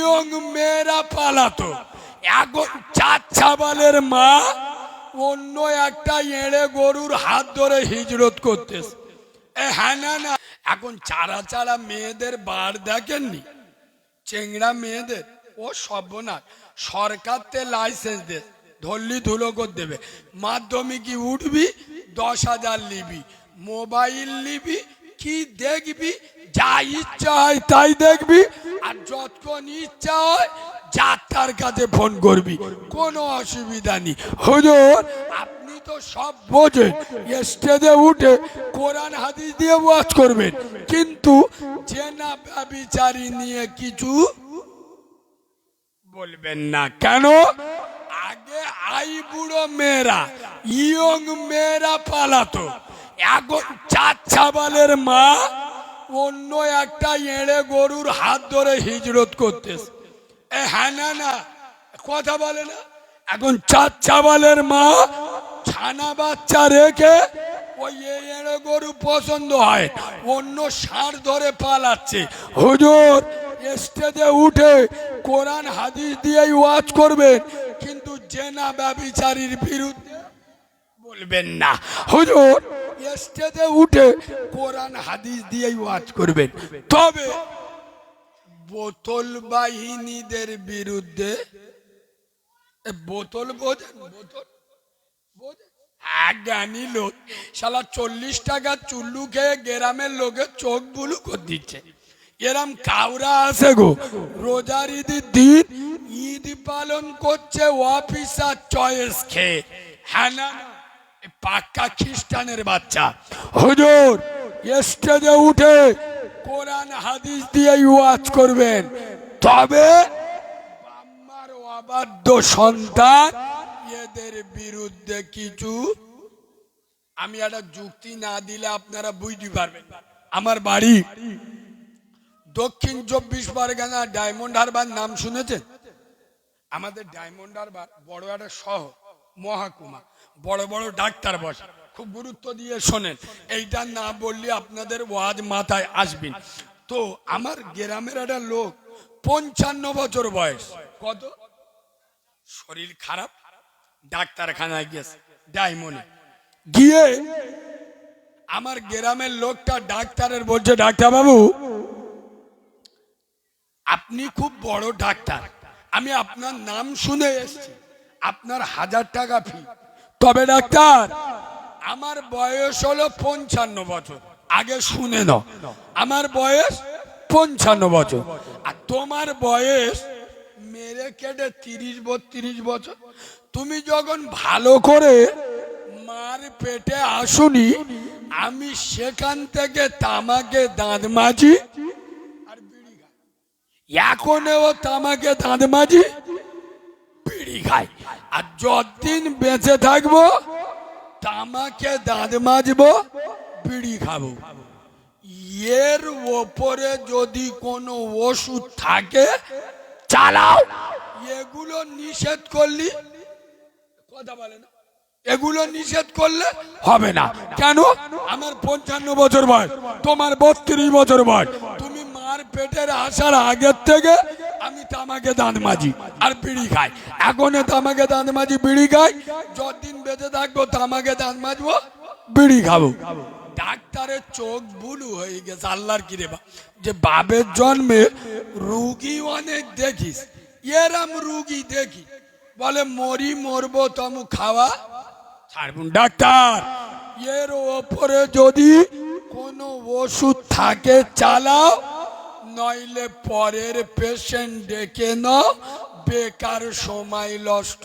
Young মেয়েরা পালাতো। এখন 4 ছাবালের মা অন্য একটা এড়ে গরুর হাত ধরে হিজরত করতেছে। হ্যাঁ না, এখন চারা চারা মেয়েদের বার দেখেননি, চেংড়া মেয়েদের। ও সর্বনাশ, সরকার তে লাইসেন্স দে, ধরলি ধুলো করে দেবে। মাধ্যমিক উঠবি 10,000 নিবি, মোবাইল নিবি, কি দেখবি যা ইচ্ছা হয় তাই দেখবি, আর যতক্ষণ ইচ্ছা হয় যাত্রার কাছে ফোন করবি, কোনো অসুবিধা নেই। হুজুর আপনি তো সব বোঝেন, স্টেজে উঠে কোরআন হাদিস দিয়ে ওয়াজ করবেন, কিন্তু জেনা ব্যভিচারী নিয়ে কিছু বলবেন না কেন? আগে আই বুড়ো মেয়েরা, ইয়ং মেয়েরা পালাতো। এখন 4 ছাবালের মা অন্য একটা এড়ে গরুর হাত ধরে হিজরত করতেছে। হ্যাঁ না, কথা বলে না। এখন 4 ছাবালের মা ছানা বাচ্চা রেখে ওই এড়ে গরু পছন্দ হয়, অন্য ষাঁড় ধরে পালাচ্ছে। হুজুর স্টেজে উঠে কোরআন হাদিস দিয়েই ওয়াজ করবেন, কিন্তু জেনা ব্যভিচারীর বিরুদ্ধে বলবেন না। হুজুর স্টেজে উঠে কোরআন হাদিস দিয়েই ওয়াজ করবেন, তবে বোতল বাহিনীদের বিরুদ্ধে। বোতল বোঝেন? বোতল বোঝেন? জ্ঞানী লোক শালা 40 টাকা চুল্লু খেয়ে গ্রামের লোকের চোখ বুলু করে দিচ্ছে। এরম কাউরা আছে গো, রোজার ঈদের দিন ঈদ পালন করছে অফিসার চয়েস খেয়ে। হ্যাঁ না, পাক্কা খ্রিস্টানের বাচ্চা। হুজুর স্টেজে উঠে কোরআন হাদিস দিয়ে ওয়াজ করবেন, তবে বাম্মার অবাধ্য সন্তান এদের বিরুদ্ধে কিছু। আমি একটা যুক্তি না দিলে আপনারা বুঝতে পারবেন। আমার বাড়ি দক্ষিণ 24 পরগনা ডায়মন্ড হারবার, নাম শুনেছেন? আমাদের ডায়মন্ড হারবার বড় একটা শহর, মহাকুমা, বড় বড় ডাক্তার বসে। খুব গুরুত্ব দিয়ে শোনেন, এইটা না বললে আপনাদের ওয়াজ মাথায় আসবেন। তো আমার গ্রামের একটা লোক 55 বছর বয়স। কত? শরীর খারাপ, ডাক্তারখানায় গেছে ডায়মন্ডে গিয়ে। আমার গ্রামের লোকটা ডাক্তারের বলছে, ডাক্তার বাবু আপনি খুব বড় ডাক্তার, আমি আপনার নাম শুনে এসেছি, আপনার 1000 টাকা ফি। তবে ডাক্তার আমার বয়স হলো 55 বছর। আগে শুনে নাও, আমার বয়স 55 বছর, আর তোমার বয়স মেরে কেটে 30-32 বছর। তুমি যখন ভালো করে মার পেটে আসুনি, আমি সেখান থেকে তামাকে দাঁত মাজি আর বিড়ি খাই। এখন ও তামাকে দাঁত মাজি বিড়ি খাই, আর যতদিন বেঁচে থাকবো তামাকে দাঁত মাজবো বিড়ি খাবো। এর ওপরে যদি কোনো ওষুধ থাকে চালাও। এগুলো নিষেধ করলি, কথা বলে না, এগুলো নিষেধ করলে হবে না। কেন? আমার 55 বছর বয়স, তোমার 32 বছর বয়স। তুমি মার পেটের আসার আগের থেকে আমি তামাকে দাঁত মাজি আর বিড়ি খাই। এখন তামাকে দাঁত মাজি বিড়ি খাই, যতদিন বেঁচে থাকবো তামাকে দাঁত মাজবো বিড়ি খাবো। ডাক্তারের চোখ বুলু হয়ে গেছে। আল্লাহর কি রে, যে বাবের জন্মে রুগী অনেক দেখিস, এরম রুগী দেখি বলে মরি মরবো তমু খাওয়া ছাড়বুন। ডাক্তার এর ওপরে যদি কোনো ওষুধ থাকে চালাও, নইলে পরের পেশেন্ট ডেকে নাও, বেকার সময় নষ্ট।